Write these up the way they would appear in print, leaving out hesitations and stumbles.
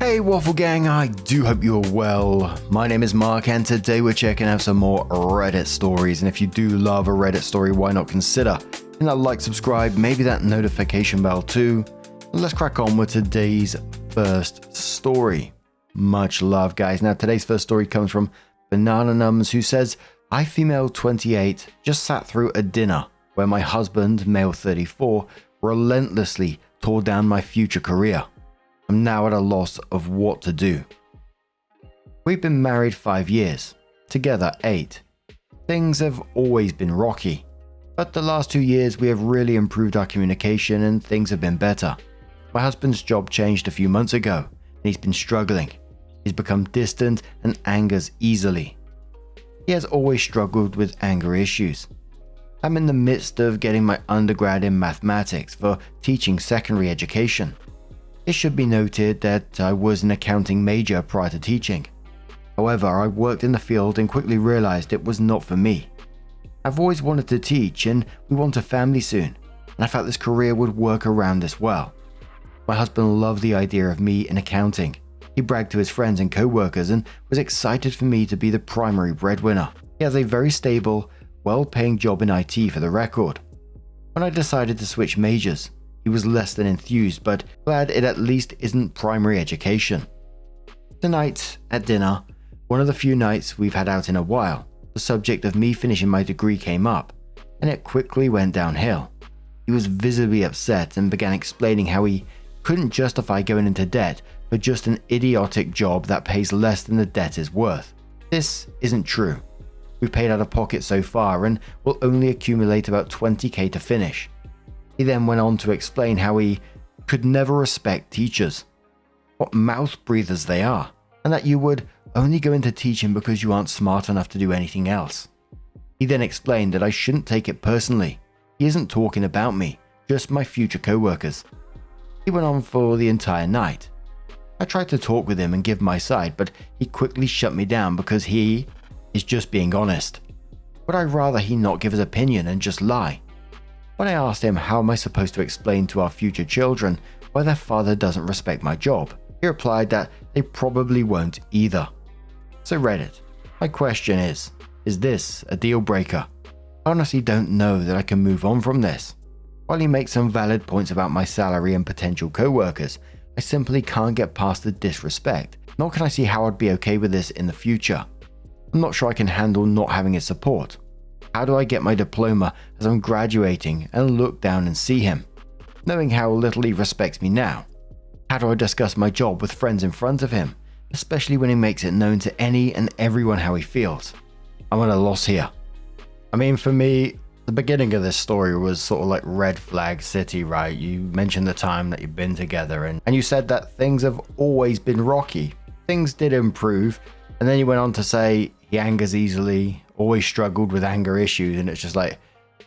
Hey Waffle Gang, I do hope you're well. My name is Mark and today we're checking out some more Reddit stories, and if you do love a Reddit story, why not consider hitting that like, subscribe, maybe that notification bell too. And let's crack on with today's first story. Much love guys. Now today's first story comes from Banana Nums, who says, I, female 28, just sat through a dinner where my husband, male 34, relentlessly tore down my future career. I'm now at a loss of what to do. We've been married 5 years, together 8. Things have always been rocky, but the last 2 years we have really improved our communication and things have been better. My husband's job changed a few months ago and he's been struggling. He's become distant and angers easily. He has always struggled with anger issues. I'm in the midst of getting my undergrad in mathematics for teaching secondary education. It should be noted that I was an accounting major prior to teaching. However, I worked in the field and quickly realized it was not for me. I've always wanted to teach and we want a family soon, and I felt this career would work around this well. My husband loved the idea of me in accounting. He bragged to his friends and co-workers and was excited for me to be the primary breadwinner. He has a very stable, well-paying job in IT for the record. When I decided to switch majors, he was less than enthused, but glad it at least isn't primary education. Tonight, at dinner, one of the few nights we've had out in a while, the subject of me finishing my degree came up, and it quickly went downhill. He was visibly upset and began explaining how he couldn't justify going into debt for just an idiotic job that pays less than the debt is worth. This isn't true. We've paid out of pocket so far and will only accumulate about 20k to finish. He then went on to explain how he could never respect teachers, what mouth breathers they are, and that you would only go into teaching because you aren't smart enough to do anything else. He then explained that I shouldn't take it personally. He isn't talking about me, just my future co-workers. He went on for the entire night. I tried to talk with him and give my side, but he quickly shut me down because he is just being honest. Would I rather he not give his opinion and just lie? When I asked him how am I supposed to explain to our future children why their father doesn't respect my job, he replied that they probably won't either. So Reddit, my question is this a deal breaker? I honestly don't know that I can move on from this. While he makes some valid points about my salary and potential co-workers, I simply can't get past the disrespect, nor can I see how I'd be okay with this in the future. I'm not sure I can handle not having his support. How do I get my diploma as I'm graduating and look down and see him, knowing how little he respects me now? How do I discuss my job with friends in front of him, especially when he makes it known to any and everyone how he feels? I'm at a loss here. I mean, for me, the beginning of this story was sort of like red flag city, right? You mentioned the time that you've been together and you said that things have always been rocky. Things did improve, and then you went on to say he angers easily, always struggled with anger issues, and it's just like,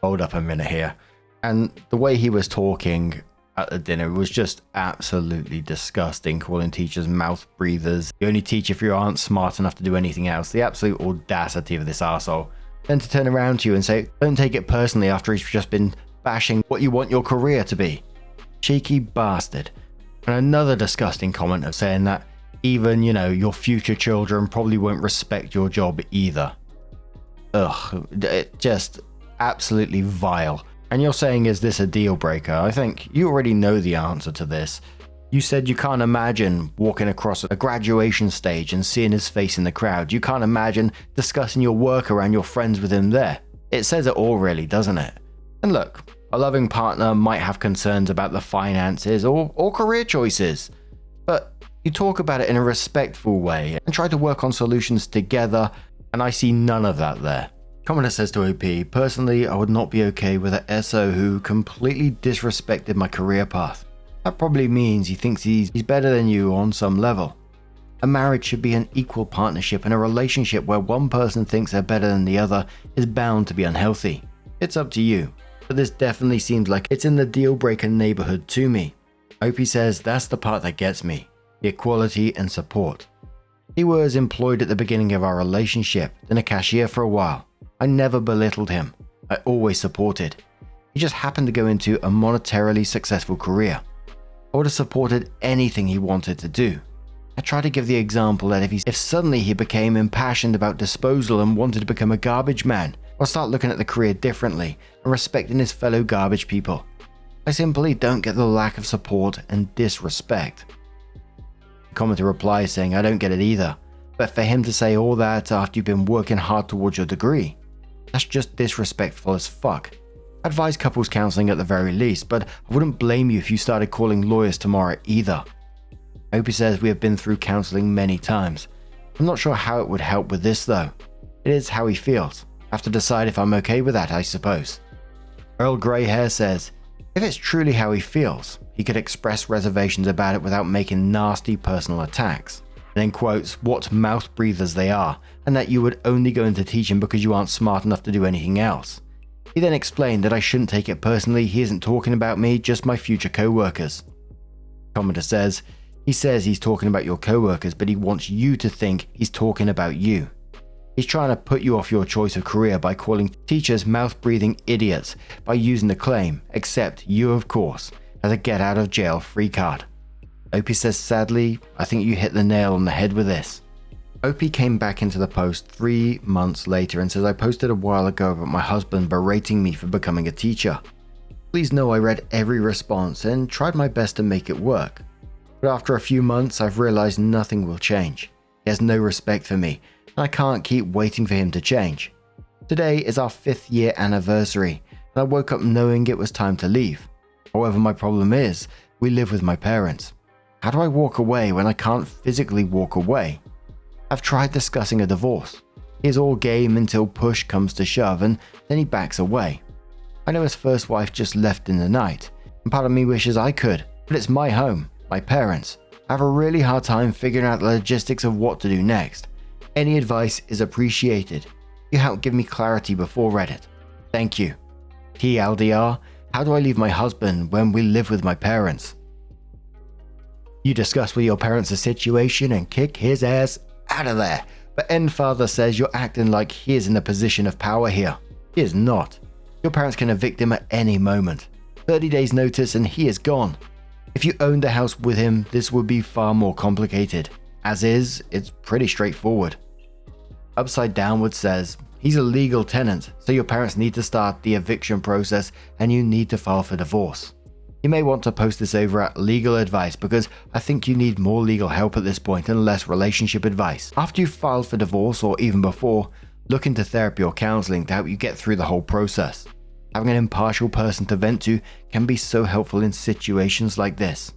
hold up a minute here. And the way he was talking at the dinner was just absolutely disgusting, calling teachers mouth breathers. You only teach if you aren't smart enough to do anything else. The absolute audacity of this arsehole. Then to turn around to you and say, don't take it personally after he's just been bashing what you want your career to be. Cheeky bastard. And another disgusting comment of saying that even, your future children probably won't respect your job either. Ugh, it just absolutely vile. And you're saying, is this a deal breaker? I think you already know the answer to this. You said you can't imagine walking across a graduation stage and seeing his face in the crowd. You can't imagine discussing your work around your friends with him there. It says it all really, doesn't it? And look, a loving partner might have concerns about the finances or career choices, but you talk about it in a respectful way and try to work on solutions together, and I see none of that there. Commenter says to OP, personally, I would not be okay with an SO who completely disrespected my career path. That probably means he thinks he's better than you on some level. A marriage should be an equal partnership, and a relationship where one person thinks they're better than the other is bound to be unhealthy. It's up to you, but this definitely seems like it's in the deal breaker neighborhood to me. OP says that's the part that gets me, the equality and support. He was employed at the beginning of our relationship, then a cashier for a while. I never belittled him. I always supported. He just happened to go into a monetarily successful career. I would have supported anything he wanted to do. I try to give the example that if suddenly he became impassioned about disposal and wanted to become a garbage man, I'll start looking at the career differently and respecting his fellow garbage people. I simply don't get the lack of support and disrespect. The commenter replies saying, I don't get it either, but for him to say all that after you've been working hard towards your degree, that's just disrespectful as fuck. I advise couples counseling at the very least, but I wouldn't blame you if you started calling lawyers tomorrow either. Opie says we have been through counseling many times. I'm not sure how it would help with this though. It is how he feels. I have to decide if I'm okay with that, I suppose. Earl Greyhair says, if it's truly how he feels, he could express reservations about it without making nasty personal attacks. And then quotes what mouth breathers they are, and that you would only go into teaching because you aren't smart enough to do anything else. He then explained that I shouldn't take it personally, he isn't talking about me, just my future co-workers. Commenter says, he says he's talking about your co-workers, but he wants you to think he's talking about you. He's trying to put you off your choice of career by calling teachers mouth-breathing idiots by using the claim, except you, of course, as a get-out-of-jail-free card. Opie says, sadly, I think you hit the nail on the head with this. Opie came back into the post 3 months later and says, I posted a while ago about my husband berating me for becoming a teacher. Please know I read every response and tried my best to make it work. But after a few months, I've realized nothing will change. He has no respect for me, and I can't keep waiting for him to change. Today is our 5th year anniversary, and I woke up knowing it was time to leave. However, my problem is, we live with my parents. How do I walk away when I can't physically walk away? I've tried discussing a divorce. He is all game until push comes to shove, and then he backs away. I know his first wife just left in the night, and part of me wishes I could, but it's my home, my parents. I have a really hard time figuring out the logistics of what to do next. Any advice is appreciated. You helped give me clarity before Reddit. Thank you. TLDR, how do I leave my husband when we live with my parents? You discuss with your parents the situation and kick his ass out of there. But Endfather says you're acting like he is in a position of power here. He is not. Your parents can evict him at any moment. 30 days notice and he is gone. If you owned a house with him, this would be far more complicated. As is, it's pretty straightforward. Upside Downward says, he's a legal tenant, so your parents need to start the eviction process and you need to file for divorce. You may want to post this over at legal advice because I think you need more legal help at this point and less relationship advice. After you've filed for divorce or even before, look into therapy or counseling to help you get through the whole process. Having an impartial person to vent to can be so helpful in situations like this.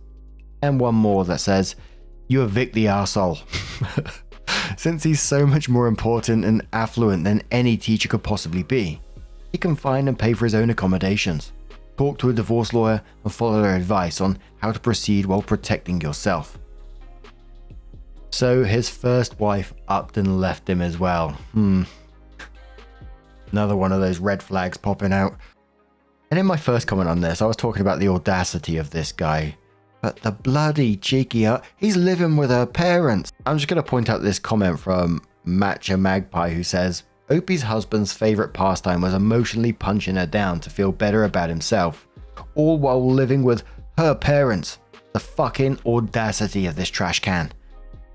And one more that says, you evict the arsehole. Since he's so much more important and affluent than any teacher could possibly be, he can find and pay for his own accommodations. Talk to a divorce lawyer and follow their advice on how to proceed while protecting yourself. So his first wife upped and left him as well. Another one of those red flags popping out. And in my first comment on this, I was talking about the audacity of this guy. But the bloody cheeky, he's living with her parents. I'm just going to point out this comment from Matcha Magpie who says, Opie's husband's favorite pastime was emotionally punching her down to feel better about himself, all while living with her parents. The fucking audacity of this trash can.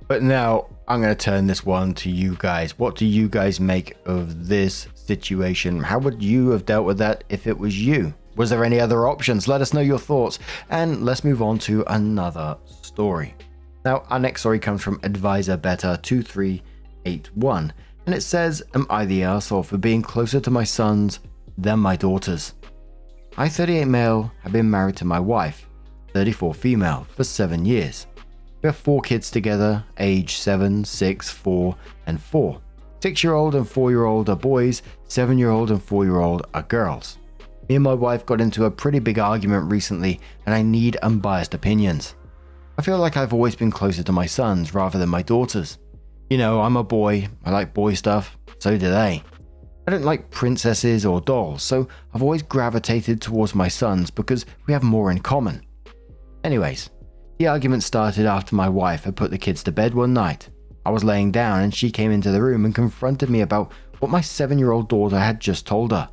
But now I'm going to turn this one to you guys. What do you guys make of this situation? How would you have dealt with that if it was you? Was there any other options? Let us know your thoughts, and let's move on to another story. Now, our next story comes from Advisor Better 2381, and it says, am I the arsehole for being closer to my sons than my daughters? I, 38 male, have been married to my wife, 34 female, for 7 years. We have 4 kids together, age 7, 6, 4, and 4. 6-year-old and 4-year-old are boys, 7-year-old and 4-year-old are girls. Me and my wife got into a pretty big argument recently, and I need unbiased opinions. I feel like I've always been closer to my sons rather than my daughters. You know, I'm a boy, I like boy stuff, so do they. I don't like princesses or dolls, so I've always gravitated towards my sons because we have more in common. Anyways, the argument started after my wife had put the kids to bed one night. I was laying down and she came into the room and confronted me about what my 7-year-old daughter had just told her.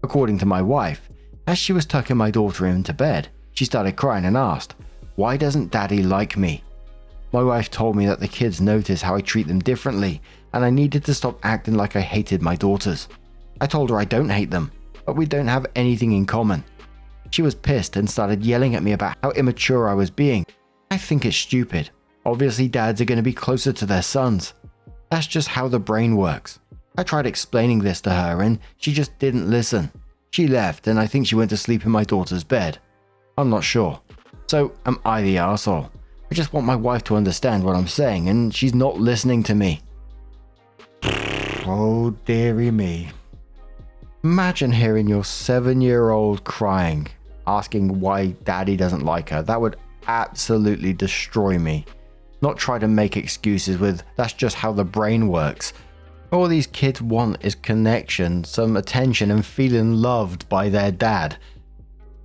According to my wife, as she was tucking my daughter into bed, she started crying and asked, "Why doesn't daddy like me?" My wife told me that the kids notice how I treat them differently, and I needed to stop acting like I hated my daughters. I told her I don't hate them, but we don't have anything in common. She was pissed and started yelling at me about how immature I was being. I think it's stupid. Obviously dads are going to be closer to their sons. That's just how the brain works. I tried explaining this to her and she just didn't listen. She left and I think she went to sleep in my daughter's bed. I'm not sure. So am I the arsehole? I just want my wife to understand what I'm saying and she's not listening to me. Oh dearie me. Imagine hearing your 7-year-old crying, asking why daddy doesn't like her. That would absolutely destroy me. Not try to make excuses with, that's just how the brain works. All these kids want is connection, some attention and feeling loved by their dad.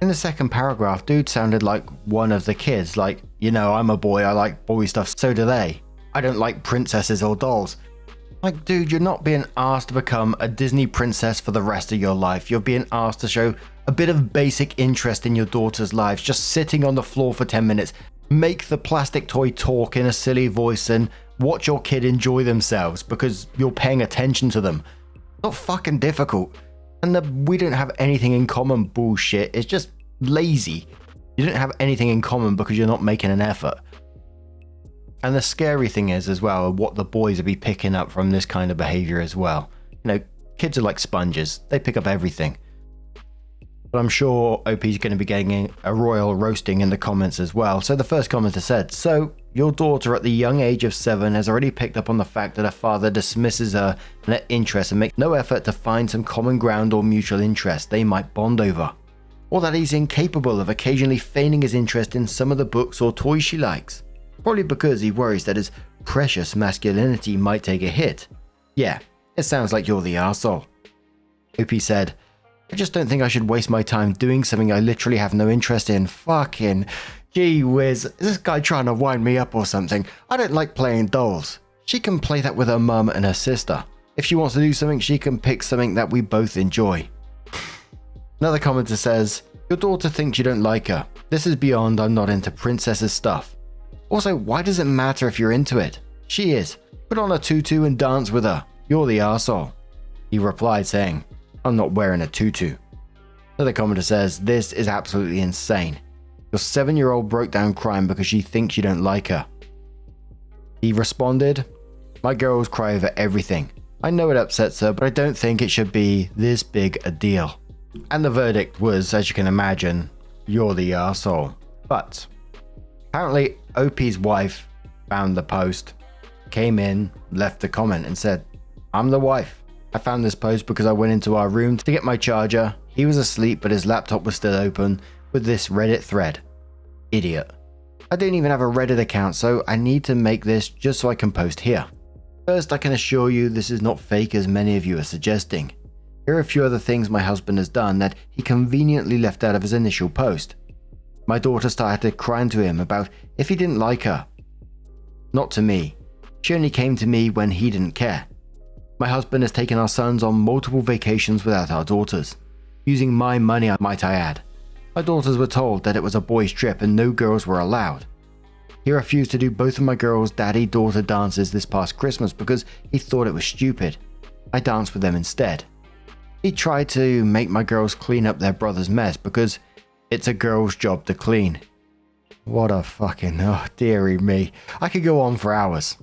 In the second paragraph, dude sounded like one of the kids, like, you know, I'm a boy, I like boy stuff, so do they. I don't like princesses or dolls. Like, dude, you're not being asked to become a Disney princess for the rest of your life. You're being asked to show a bit of basic interest in your daughter's lives, just sitting on the floor for 10 minutes. Make the plastic toy talk in a silly voice and watch your kid enjoy themselves because you're paying attention to them. Not fucking difficult. And the we don't have anything in common bullshit is just lazy. You don't have anything in common because you're not making an effort. And the scary thing is as well, what the boys will be picking up from this kind of behavior as well. You know, kids are like sponges. They pick up everything. But I'm sure OP's going to be getting a royal roasting in the comments as well. So the first commenter said, so your daughter at the young age of 7 has already picked up on the fact that her father dismisses her and her interests and makes no effort to find some common ground or mutual interest they might bond over. Or that he's incapable of occasionally feigning his interest in some of the books or toys she likes. Probably because he worries that his precious masculinity might take a hit. Yeah, it sounds like you're the arsehole. OP said, I just don't think I should waste my time doing something I literally have no interest in. Fucking gee whiz, is this guy trying to wind me up or something? I don't like playing dolls. She can play that with her mum and her sister. If she wants to do something, she can pick something that we both enjoy. Another commenter says, your daughter thinks you don't like her. This is beyond I'm not into princesses stuff. Also, why does it matter if you're into it? She is. Put on a tutu and dance with her. You're the arsehole. He replied saying, I'm not wearing a tutu. Another commenter says, this is absolutely insane. Your 7-year-old broke down crying because she thinks you don't like her. He responded, my girls cry over everything. I know it upsets her, but I don't think it should be this big a deal. And the verdict was, as you can imagine, you're the arsehole. But apparently OP's wife found the post, came in, left a comment and said, I'm the wife. I found this post because I went into our room to get my charger. He was asleep, but his laptop was still open with this Reddit thread. Idiot. I don't even have a Reddit account, so I need to make this just so I can post here. First, I can assure you this is not fake as many of you are suggesting. Here are a few other things my husband has done that he conveniently left out of his initial post. My daughter started crying to him about if he didn't like her. Not to me. She only came to me when he didn't care. My husband has taken our sons on multiple vacations without our daughters. Using my money, might I add. My daughters were told that it was a boys' trip and no girls were allowed. He refused to do both of my girls' daddy-daughter dances this past Christmas because he thought it was stupid. I danced with them instead. He tried to make my girls clean up their brother's mess because it's a girl's job to clean. What a fucking, oh dearie me. I could go on for hours.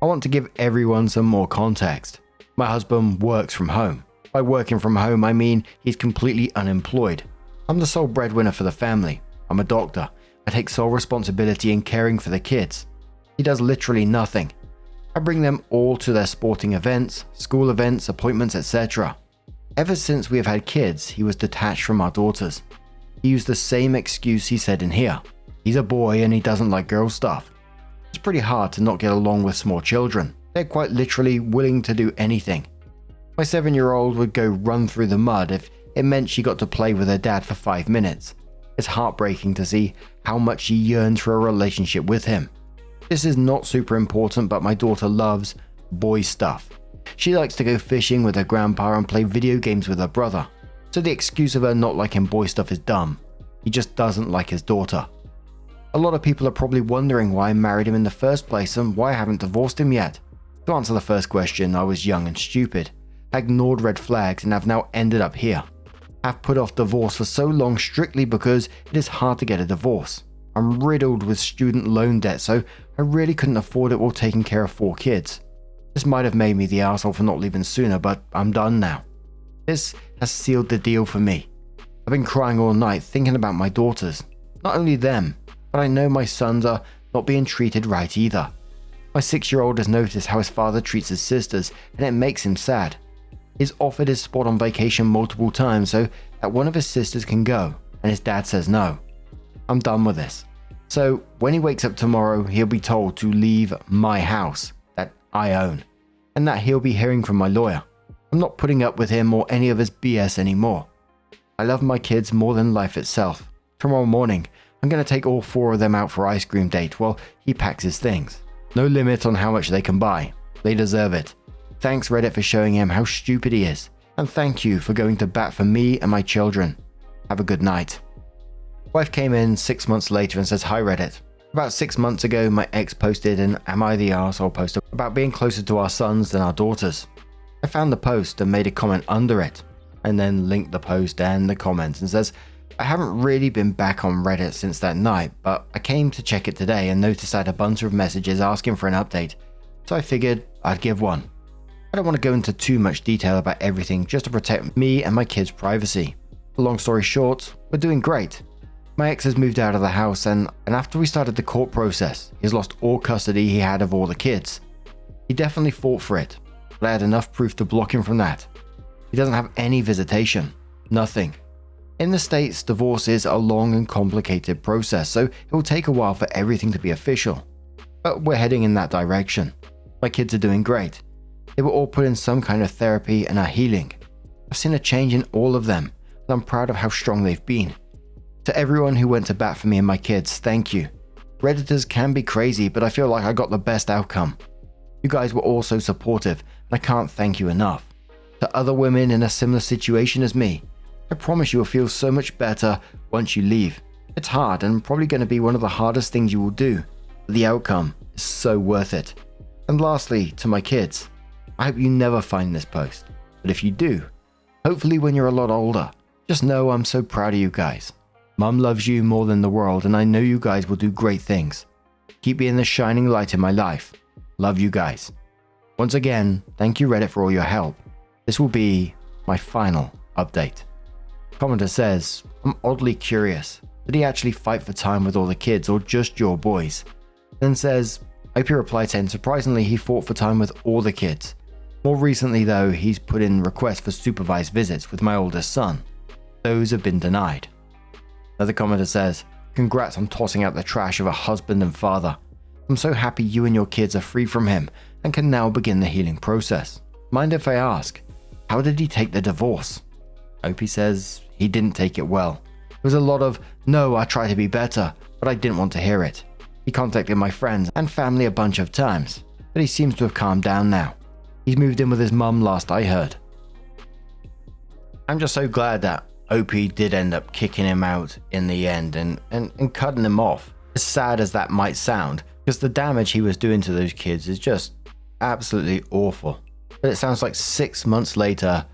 I want to give everyone some more context. My husband works from home. By working from home, I mean he's completely unemployed. I'm the sole breadwinner for the family. I'm a doctor. I take sole responsibility in caring for the kids. He does literally nothing. I bring them all to their sporting events, school events, appointments, etc. Ever since we have had kids, he was detached from our daughters. He used the same excuse he said in here. He's a boy and he doesn't like girl stuff. It's pretty hard to not get along with small children. They're quite literally willing to do anything. My 7-year-old would go run through the mud if it meant she got to play with her dad for 5 minutes. It's heartbreaking to see how much she yearns for a relationship with him. This is not super important, but my daughter loves boy stuff. She likes to go fishing with her grandpa and play video games with her brother. So the excuse of her not liking boy stuff is dumb. He just doesn't like his daughter. A lot of people are probably wondering why I married him in the first place and why I haven't divorced him yet. To answer the first question, I was young and stupid. I ignored red flags and have now ended up here. I've put off divorce for so long strictly because it is hard to get a divorce. I'm riddled with student loan debt, so I really couldn't afford it while taking care of 4 kids. This might have made me the asshole for not leaving sooner, but I'm done now. This has sealed the deal for me. I've been crying all night thinking about my daughters. Not only them, but I know my sons are not being treated right either. My 6-year-old has noticed how his father treats his sisters, and it makes him sad. He's offered his spot on vacation multiple times so that one of his sisters can go, and his dad says no. I'm done with this. So when he wakes up tomorrow, he'll be told to leave my house that I own, and that he'll be hearing from my lawyer. I'm not putting up with him or any of his BS anymore. I love my kids more than life itself. Tomorrow morning, I'm going to take all 4 of them out for ice cream date while he packs his things. No limit on how much they can buy. They deserve it. Thanks Reddit for showing him how stupid he is. And thank you for going to bat for me and my children. Have a good night. Wife came in 6 months later and says, "Hi Reddit. About 6 months ago, my ex posted an Am I the Arsehole post about being closer to our sons than our daughters. I found the post and made a comment under it, and then linked the post and the comments and says, I haven't really been back on Reddit since that night, but I came to check it today and noticed I had a bunch of messages asking for an update, so I figured I'd give one. I don't want to go into too much detail about everything just to protect me and my kids' privacy. Long story short, we're doing great. My ex has moved out of the house and after we started the court process, he's lost all custody he had of all the kids. He definitely fought for it, but I had enough proof to block him from that. He doesn't have any visitation. Nothing. In the States, divorce is a long and complicated process, so it will take a while for everything to be official. But we're heading in that direction. My kids are doing great. They were all put in some kind of therapy and are healing. I've seen a change in all of them, and I'm proud of how strong they've been. To everyone who went to bat for me and my kids, thank you. Redditors can be crazy, but I feel like I got the best outcome. You guys were all so supportive, and I can't thank you enough. To other women in a similar situation as me, I promise you will feel so much better once you leave. It's hard and probably going to be one of the hardest things you will do, but the outcome is so worth it. And lastly, to my kids, I hope you never find this post, but if you do, hopefully when you're a lot older, just know I'm so proud of you guys. Mum loves you more than the world, and I know you guys will do great things. Keep being the shining light in my life. Love you guys. Once again, thank you Reddit for all your help. This will be my final update. Commenter says, I'm oddly curious. Did he actually fight for time with all the kids or just your boys? Then says, OP replied saying surprisingly he fought for time with all the kids. More recently though, he's put in requests for supervised visits with my oldest son. Those have been denied. Another commenter says, congrats on tossing out the trash of a husband and father. I'm so happy you and your kids are free from him and can now begin the healing process. Mind if I ask, how did he take the divorce? OP says he didn't take it well. There was a lot of, no, I try to be better, but I didn't want to hear it. He contacted my friends and family a bunch of times, but he seems to have calmed down now. He's moved in with his mum last I heard. I'm just so glad that OP did end up kicking him out in the end and cutting him off. As sad as that might sound, because the damage he was doing to those kids is just absolutely awful. But it sounds like 6 months later,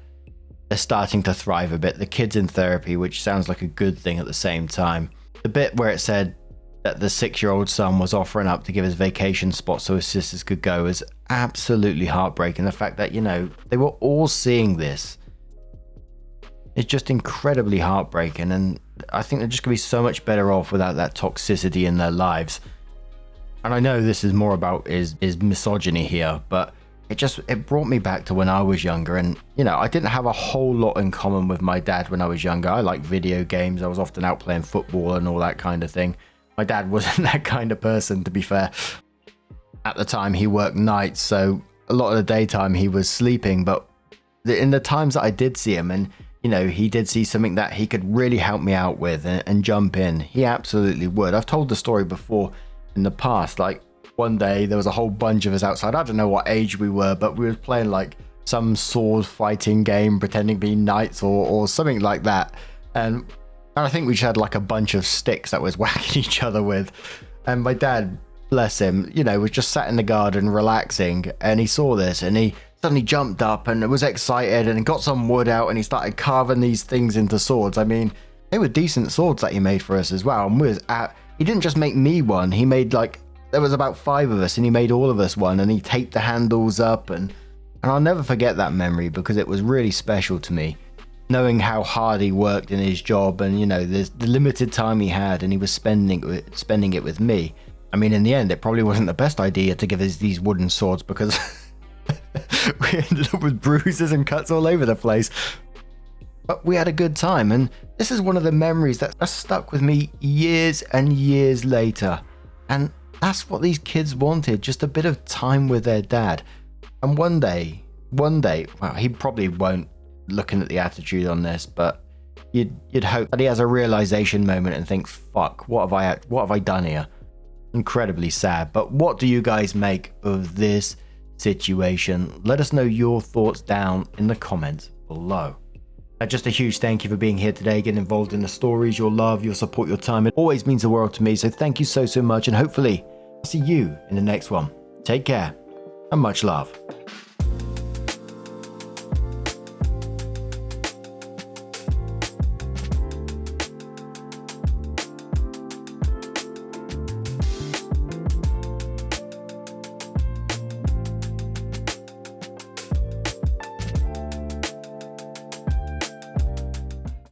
they're starting to thrive a bit. The kid's in therapy, which sounds like a good thing at the same time. The bit where it said that the 6-year-old son was offering up to give his vacation spot so his sisters could go is absolutely heartbreaking. The fact that, you know, they were all seeing this is just incredibly heartbreaking, and I think they're just going to be so much better off without that toxicity in their lives. And I know this is more about is misogyny here, but it brought me back to when I was younger, and you know, I didn't have a whole lot in common with my dad when I was younger. I liked video games. I was often out playing football and all that kind of thing. My dad wasn't that kind of person, to be fair. At the time, he worked nights, so a lot of the daytime he was sleeping, but in the times that I did see him, and you know, he did see something that he could really help me out with and jump in, he absolutely would. I've told the story before in the past, like one day there was a whole bunch of us outside. I don't know what age we were, but we were playing like some sword fighting game, pretending to be knights or something like that. And And I think we just had like a bunch of sticks that was whacking each other with. And my dad, bless him, you know, was just sat in the garden relaxing, and he saw this and he suddenly jumped up and was excited and got some wood out and he started carving these things into swords. I mean, they were decent swords that he made for us as well. And he didn't just make me one, he made like, there was about 5 of us and he made all of us one, and he taped the handles up, and I'll never forget that memory because it was really special to me. Knowing how hard he worked in his job, and you know, the limited time he had, and he was spending it with me. I mean, in the end, it probably wasn't the best idea to give us these wooden swords because we ended up with bruises and cuts all over the place. But we had a good time, and this is one of the memories that's stuck with me years and years later. And that's what these kids wanted, just a bit of time with their dad. And one day, well, he probably won't, looking at the attitude on this, but you'd hope that he has a realization moment and thinks, fuck, what have I done here? Incredibly sad. But what do you guys make of this situation? Let us know your thoughts down in the comments below. Just a huge thank you for being here today, getting involved in the stories, your love, your support, your time. It always means the world to me, so thank you so much, and hopefully I'll see you in the next one. Take care and much love.